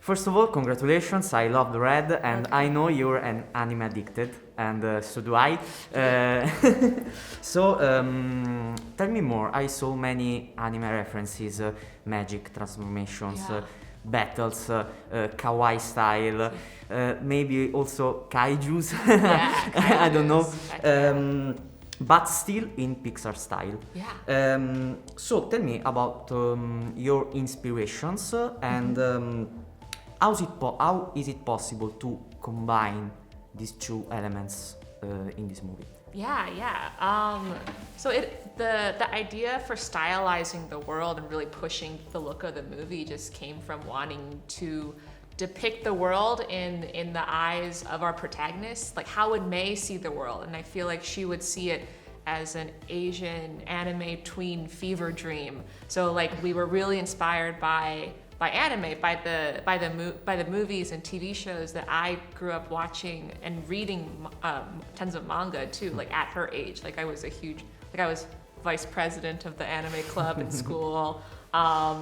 First of all, congratulations. I love the Red, and I know you're an anime addicted, and so do I. So, tell me more. I saw many anime references, magic, transformations, battles, kawaii style, maybe also kaijus. Yeah, I don't know. kaijus. But still in Pixar style. Yeah. So tell me about your inspirations and how is it possible to combine these two elements in this movie? Yeah. So the idea for stylizing the world and really pushing the look of the movie just came from wanting to depict the world in the eyes of our protagonist, like how would May see the world, and I feel like she would see it as an Asian anime tween fever dream. So like we were really inspired by anime, by the movies and TV shows that I grew up watching and reading tons of manga too, like at her age. Like I was vice president of the anime club in school.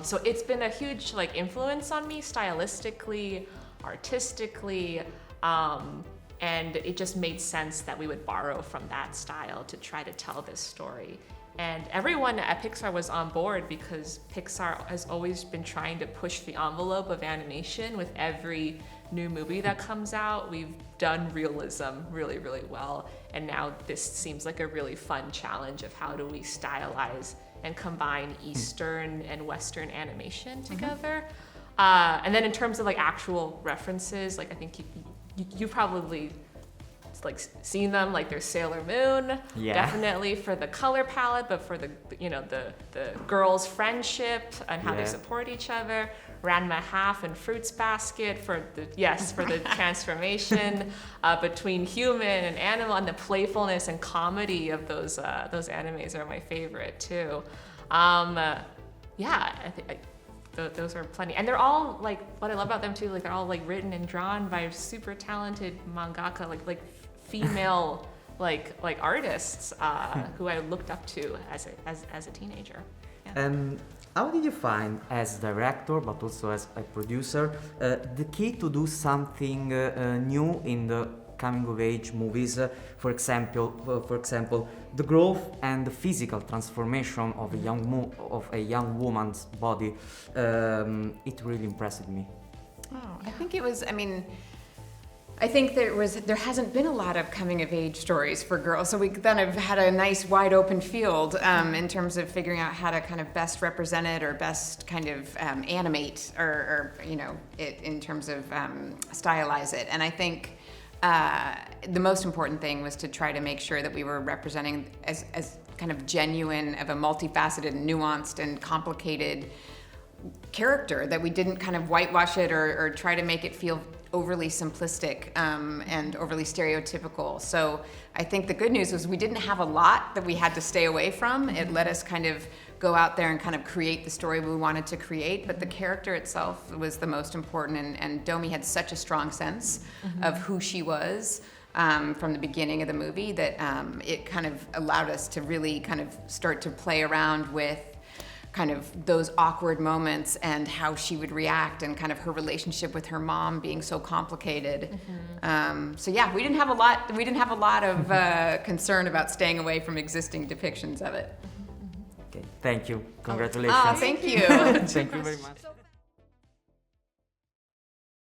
So it's been a huge like influence on me stylistically, artistically, and it just made sense that we would borrow from that style to try to tell this story. And everyone at Pixar was on board because Pixar has always been trying to push the envelope of animation with every new movie that comes out. We've done realism really, really well. And now this seems like a really fun challenge of how do we stylize and combine Eastern and Western animation together. And then in terms of like actual references, like I think you probably like seen them, like there's Sailor Moon, definitely for the color palette, but for the girls' friendship and how they support each other. Ranma Half and Fruits Basket for the transformation between human and animal, and the playfulness and comedy of those animes are my favorite too. I think those are plenty, and they're all like what I love about them too. Like they're all like written and drawn by super talented mangaka, like female like artists who I looked up to as a teenager. How did you find, as director but also as a producer, the key to do something new in the coming of age movies? For example, the growth and the physical transformation of a young woman's body. It really impressed me. Oh, I think it was. I think there hasn't been a lot of coming of age stories for girls, so we kind of had a nice wide open field in terms of figuring out how to kind of best represent it or best kind of animate or it in terms of stylize it. And I think the most important thing was to try to make sure that we were representing as kind of genuine of a multifaceted, nuanced, and complicated character, that we didn't kind of whitewash it or try to make it feel overly simplistic and overly stereotypical. So I think the good news was we didn't have a lot that we had to stay away from. It let us kind of go out there and kind of create the story we wanted to create, but the character itself was the most important, and Domee had such a strong sense of who she was from the beginning of the movie that it kind of allowed us to really kind of start to play around with kind of those awkward moments and how she would react, and kind of her relationship with her mom being so complicated. So yeah, we didn't have a lot of concern about staying away from existing depictions of it. Okay, thank you. Congratulations. Oh, thank you. Thank you very much.